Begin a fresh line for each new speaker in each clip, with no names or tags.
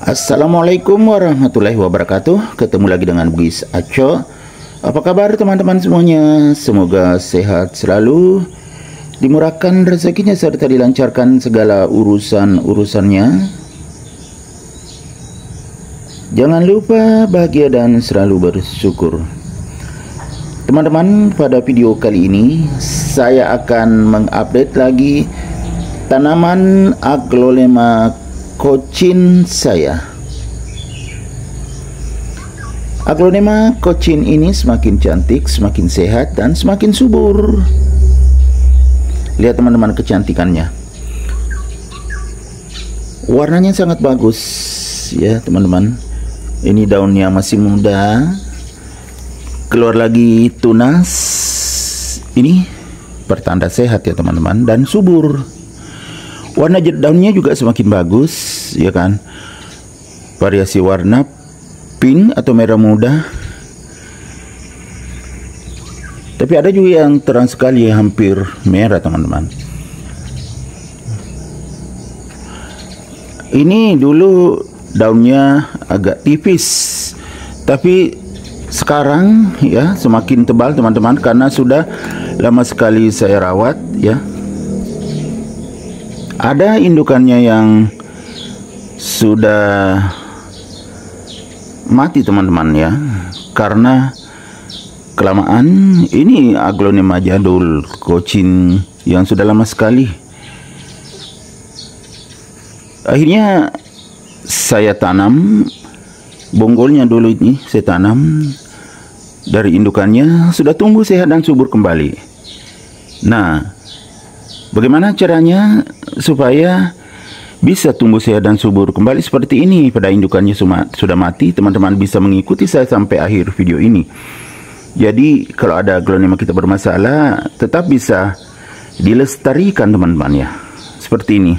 Assalamualaikum warahmatullahi wabarakatuh. Ketemu lagi dengan Bugis Aco. Apa kabar teman-teman semuanya? Semoga sehat selalu, dimurahkan rezekinya serta dilancarkan segala urusan-urusannya. Jangan lupa bahagia dan selalu bersyukur. Teman-teman, pada video kali ini saya akan mengupdate lagi tanaman Aglonema Cochin saya. Aglonema Cochin ini semakin cantik, semakin sehat, dan semakin subur. Lihat teman-teman kecantikannya. Warnanya sangat bagus ya teman-teman. Ini daunnya masih muda, keluar lagi tunas. Ini pertanda sehat ya teman-teman, dan subur. Warna daunnya juga semakin bagus, ya kan? Variasi warna pink atau merah muda. Tapi ada juga yang terang sekali, hampir merah, teman-teman. Ini dulu daunnya agak tipis, tapi sekarang ya semakin tebal, teman-teman, karena sudah lama sekali saya rawat, ya. Ada indukannya yang sudah mati teman-teman ya, karena kelamaan. Ini Aglonema jadul Cochin yang sudah lama sekali. Akhirnya saya tanam bonggolnya dulu, ini saya tanam dari indukannya, sudah tumbuh sehat dan subur kembali. Nah, bagaimana caranya supaya bisa tumbuh sehat dan subur kembali seperti ini pada indukannya sudah mati? Teman-teman bisa mengikuti saya sampai akhir video ini. Jadi kalau ada aglonema kita bermasalah, tetap bisa dilestarikan teman-teman ya. Seperti ini.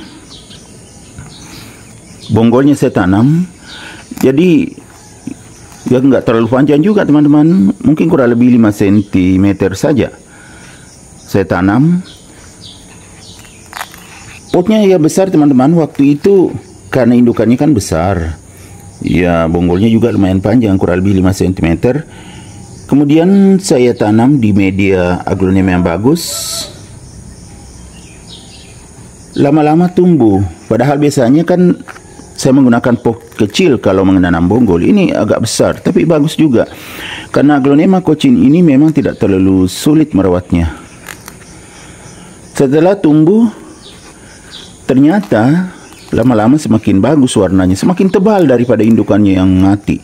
Bonggolnya saya tanam. Jadi ya nggak terlalu panjang juga teman-teman. Mungkin kurang lebih 5 cm saja. Saya tanam. Potnya ya besar teman-teman, waktu itu karena indukannya kan besar. Ya bonggolnya juga lumayan panjang, kurang lebih 5 cm. Kemudian saya tanam di media aglonema yang bagus. Lama-lama tumbuh. Padahal biasanya kan saya menggunakan pot kecil kalau menanam bonggol. Ini agak besar, tapi bagus juga. Karena Aglonema Cochin ini memang tidak terlalu sulit merawatnya. Setelah tumbuh, ternyata lama-lama semakin bagus warnanya, semakin tebal daripada indukannya yang mati.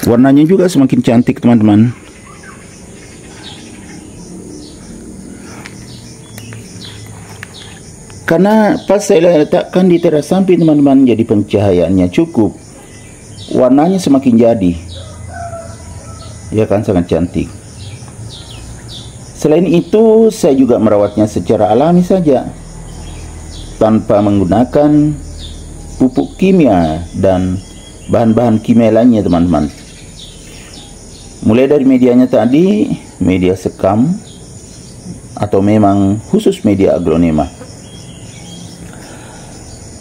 Warnanya juga semakin cantik teman-teman. Karena pas saya letakkan di teras samping teman-teman, jadi pencahayaannya cukup, warnanya semakin jadi. Ya kan, sangat cantik. Selain itu, saya juga merawatnya secara alami saja, tanpa menggunakan pupuk kimia dan bahan-bahan kimia lainnya teman-teman. Mulai dari medianya tadi, media sekam, atau memang khusus media aglonema.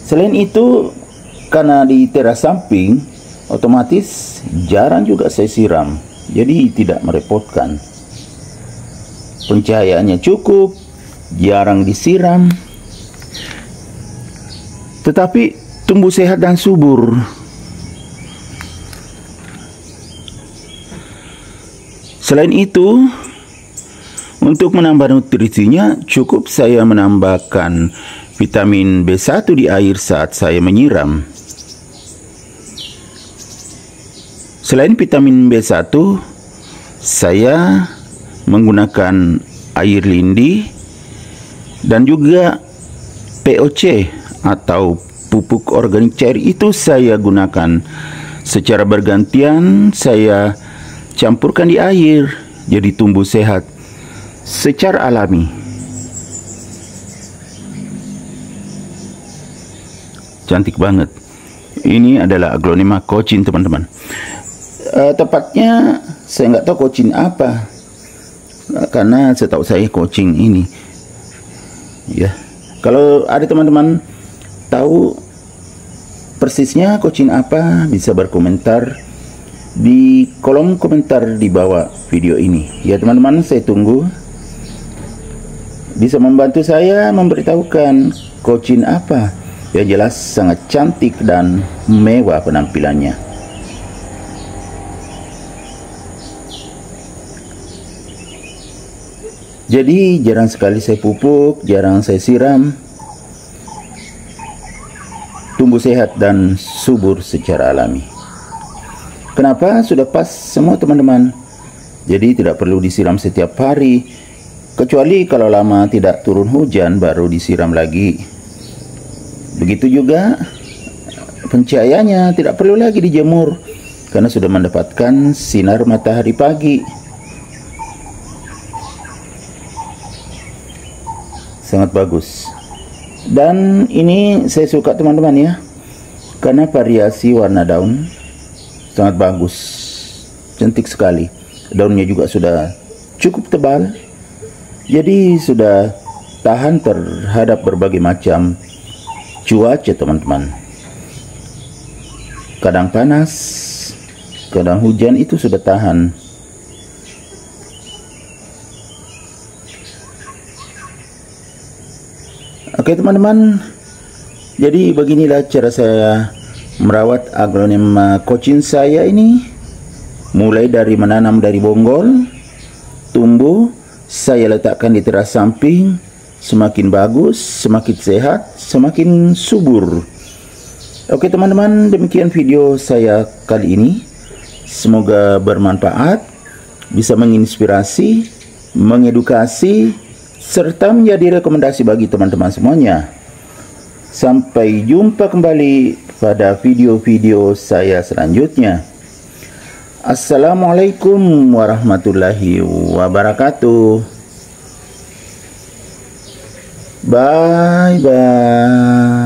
Selain itu, karena di teras samping, otomatis jarang juga saya siram, jadi tidak merepotkan. Pencahayaannya cukup, jarang disiram, tetapi tumbuh sehat dan subur. Selain itu, untuk menambah nutrisinya, cukup saya menambahkan vitamin B1 di air saat saya menyiram. Selain vitamin B1, saya menggunakan air lindi dan juga POC atau pupuk organik cair. Itu saya gunakan secara bergantian, saya campurkan di air, jadi tumbuh sehat secara alami. Cantik banget. Ini adalah Aglonema Cochin teman-teman. Tepatnya saya nggak tahu Cochin apa, karena setahu saya Cochin ini ya Kalau ada teman-teman tahu persisnya kocin apa, bisa berkomentar di kolom komentar di bawah video ini. Ya teman-teman, saya tunggu. Bisa membantu saya memberitahukan kocin apa. Yang jelas sangat cantik dan mewah penampilannya. Jadi jarang sekali saya pupuk, jarang saya siram. Tumbuh sehat dan subur secara alami. Kenapa? Sudah pas semua teman-teman. Jadi tidak perlu disiram setiap hari, kecuali kalau lama tidak turun hujan baru disiram lagi. Begitu juga pencahayaannya tidak perlu lagi dijemur karena sudah mendapatkan sinar matahari pagi. Sangat bagus. Dan ini saya suka teman-teman ya, karena variasi warna daun sangat bagus, cantik sekali. Daunnya juga sudah cukup tebal, jadi sudah tahan terhadap berbagai macam cuaca teman-teman. Kadang panas, kadang hujan, itu sudah tahan. Oke teman-teman, jadi beginilah cara saya merawat aglonema kocin saya ini. Mulai dari menanam dari bonggol, tumbuh, saya letakkan di teras samping. Semakin bagus, semakin sehat, semakin subur. Oke teman-teman, demikian video saya kali ini. Semoga bermanfaat, bisa menginspirasi, mengedukasi, serta menjadi rekomendasi bagi teman-teman semuanya. Sampai jumpa kembali pada video-video saya selanjutnya. Assalamualaikum warahmatullahi wabarakatuh. Bye bye.